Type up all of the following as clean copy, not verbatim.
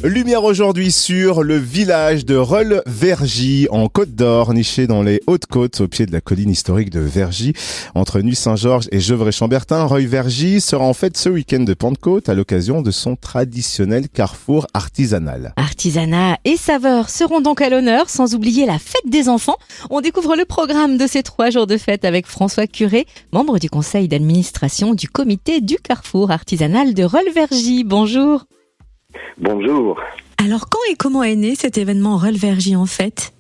Lumière aujourd'hui sur le village de Rolles-Vergy en Côte d'Or, niché dans les Hautes-Côtes au pied de la colline historique de Vergy, entre Nuits-Saint-Georges et Gevrey-Chambertin. Rolles-Vergy sera en fête ce week-end de Pentecôte à l'occasion de son traditionnel carrefour artisanal. Artisanat et saveurs seront donc à l'honneur, sans oublier la fête des enfants. On découvre le programme de ces 3 jours de fête avec François Curé, membre du conseil d'administration du comité du carrefour artisanal de Rolles-Vergy. Bonjour. Bonjour. Alors quand et comment est né cet événement Rolles-Vergy en fait ?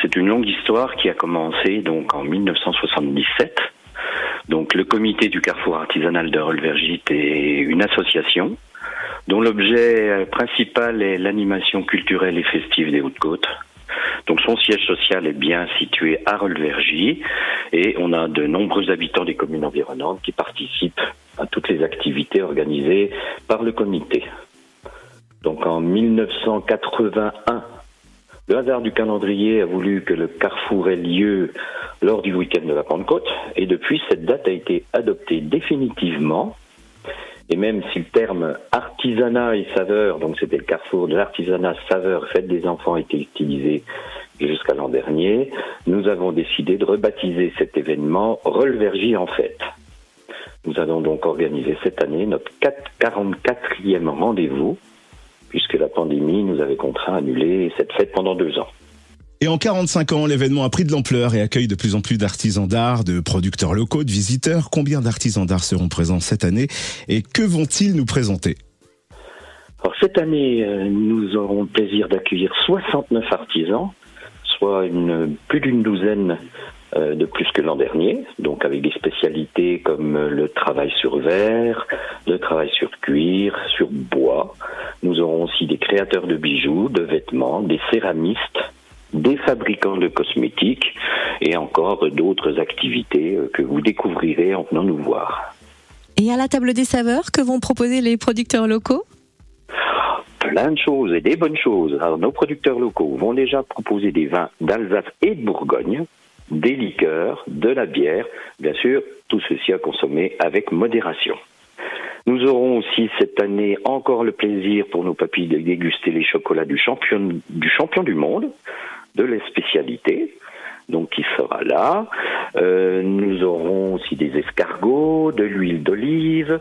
C'est une longue histoire qui a commencé donc en 1977. Donc le comité du carrefour artisanal de Rolles-Vergy est une association dont l'objet principal est l'animation culturelle et festive des Hautes-Côtes. Donc son siège social est bien situé à Rolles-Vergy et on a de nombreux habitants des communes environnantes qui participent à toutes les activités organisées par le comité. Donc en 1981, le hasard du calendrier a voulu que le carrefour ait lieu lors du week-end de la Pentecôte et depuis cette date a été adoptée définitivement. Et même si le terme artisanat et saveur, donc c'était le carrefour de l'artisanat saveur fête des enfants, était utilisé jusqu'à l'an dernier, nous avons décidé de rebaptiser cet événement Rolles-Vergy en fête. Nous allons donc organiser cette année notre 44e rendez-vous, puisque la pandémie nous avait contraint à annuler cette fête pendant 2 ans. Et en 45 ans, l'événement a pris de l'ampleur et accueille de plus en plus d'artisans d'art, de producteurs locaux, de visiteurs. Combien d'artisans d'art seront présents cette année et que vont-ils nous présenter ? Alors cette année, nous aurons le plaisir d'accueillir 69 artisans, soit plus d'une douzaine de plus que l'an dernier, donc avec des spécialités comme le travail sur verre, le travail sur cuir, sur bois. Nous aurons aussi des créateurs de bijoux, de vêtements, des céramistes, des fabricants de cosmétiques et encore d'autres activités que vous découvrirez en venant nous voir. Et à la table des saveurs, que vont proposer les producteurs locaux ? Plein de choses et des bonnes choses. Alors nos producteurs locaux vont déjà proposer des vins d'Alsace et de Bourgogne, des liqueurs, de la bière, bien sûr, tout ceci à consommer avec modération. Nous aurons aussi cette année encore le plaisir pour nos papilles de déguster les chocolats du champion du monde, de la spécialité, donc qui sera là. Nous aurons aussi des escargots, de l'huile d'olive,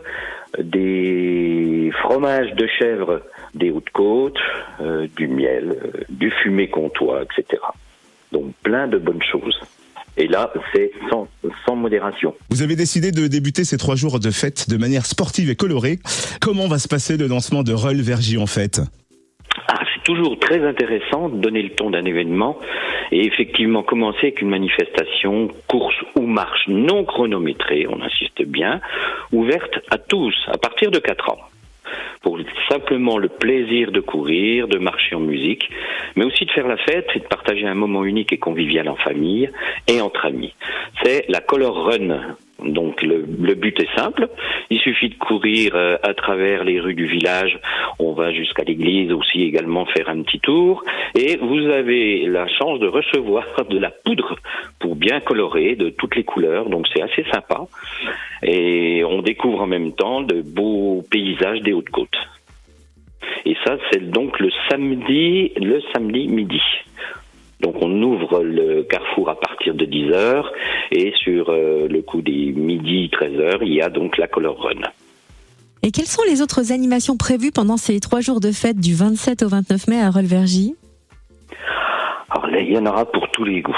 des fromages de chèvre des Hautes-Côtes, du miel, du fumé comtois, etc. Donc plein de bonnes choses. Et là, c'est sans modération. Vous avez décidé de débuter ces 3 jours de fête de manière sportive et colorée. Comment va se passer le lancement de Rolles-Vergy en fête ? C'est toujours très intéressant de donner le ton d'un événement et effectivement commencer avec une manifestation, course ou marche non chronométrée, on insiste bien, ouverte à tous à partir de 4 ans. Pour simplement le plaisir de courir, de marcher en musique, mais aussi de faire la fête et de partager un moment unique et convivial en famille et entre amis. C'est la Color Run. Donc le but est simple, il suffit de courir à travers les rues du village, on va jusqu'à l'église aussi également faire un petit tour et vous avez la chance de recevoir de la poudre pour bien colorer de toutes les couleurs, donc c'est assez sympa et on découvre en même temps de beaux paysages des Hautes-Côtes. Et ça c'est donc le samedi midi. Donc on ouvre le carrefour à partir de 10h et sur le coup des midi 13h, il y a donc la Color Run. Et quelles sont les autres animations prévues pendant ces 3 jours de fête du 27 au 29 mai à Rolles-Vergy ? Alors là, il y en aura pour tous les goûts.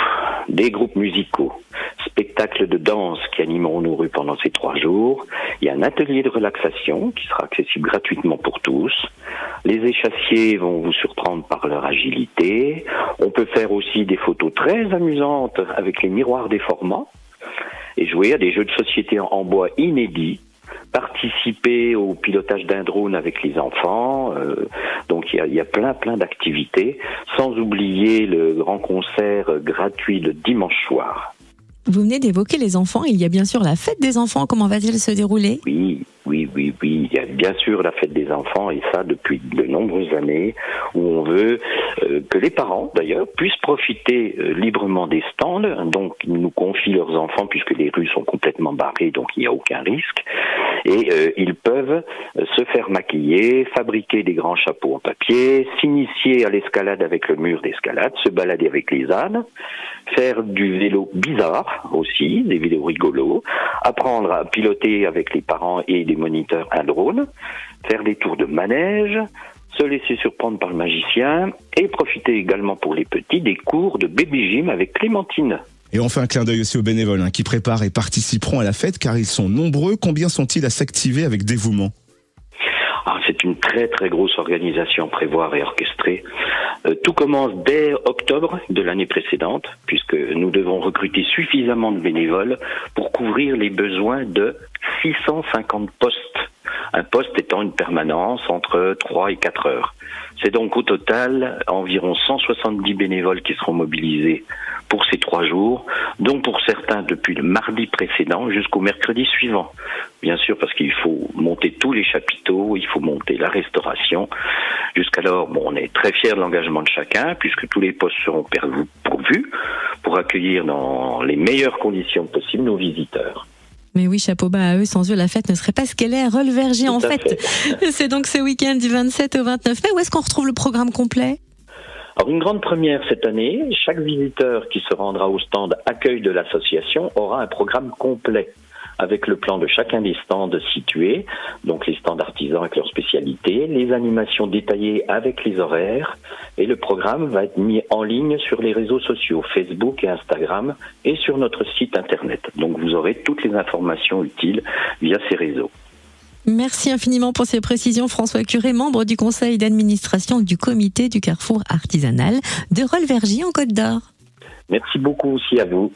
Des groupes musicaux, spectacles de danse qui animeront nos rues pendant ces 3 jours. Il y a un atelier de relaxation qui sera accessible gratuitement pour tous. Les échassiers vont vous surprendre par leur agilité. On peut faire aussi des photos très amusantes avec les miroirs déformants et jouer à des jeux de société en bois inédits. Participer au pilotage d'un drone avec les enfants, donc il y a plein d'activités, sans oublier le grand concert gratuit le dimanche soir. Vous venez d'évoquer les enfants, il y a bien sûr la fête des enfants, comment va-t-elle se dérouler ? Oui, Il y a bien sûr la fête des enfants, et ça depuis de nombreuses années, où on veut que les parents, d'ailleurs, puissent profiter librement des stands. Donc, ils nous confient leurs enfants, puisque les rues sont complètement barrées, donc il n'y a aucun risque. Et ils peuvent se faire maquiller, fabriquer des grands chapeaux en papier, s'initier à l'escalade avec le mur d'escalade, se balader avec les ânes, faire du vélo bizarre aussi, des vélos rigolos, apprendre à piloter avec les parents et des moniteurs un drone, faire des tours de manège, se laisser surprendre par le magicien et profiter également pour les petits des cours de baby gym avec Clémentine. Et on fait un clin d'œil aussi aux bénévoles qui préparent et participeront à la fête car ils sont nombreux. Combien sont-ils à s'activer avec dévouement ? C'est une très très grosse organisation à prévoir et orchestrée. Tout commence dès octobre de l'année précédente, puisque nous devons recruter suffisamment de bénévoles pour couvrir les besoins de 650 postes. Un poste étant une permanence entre 3 et 4 heures. C'est donc au total environ 170 bénévoles qui seront mobilisés pour ces 3 jours, dont pour certains depuis le mardi précédent jusqu'au mercredi suivant. Bien sûr, parce qu'il faut monter tous les chapiteaux, il faut monter la restauration. Jusqu'alors, on est très fiers de l'engagement de chacun, puisque tous les postes seront pourvus pour accueillir dans les meilleures conditions possibles nos visiteurs. Mais oui, chapeau bas à eux, sans eux la fête ne serait pas ce qu'elle est. Rolles-Vergy en fait. C'est donc ce week-end du 27 au 29 mai. Où est-ce qu'on retrouve le programme complet ? Alors une grande première cette année, chaque visiteur qui se rendra au stand accueil de l'association aura un programme complet avec le plan de chacun des stands situés, donc les stands artisans avec leurs spécialités, les animations détaillées avec les horaires, et le programme va être mis en ligne sur les réseaux sociaux, Facebook et Instagram, et sur notre site internet. Donc vous aurez toutes les informations utiles via ces réseaux. Merci infiniment pour ces précisions, François Curé, membre du conseil d'administration du comité du Carrefour artisanal de Rolles-Vergy en Côte d'Or. Merci beaucoup aussi à vous.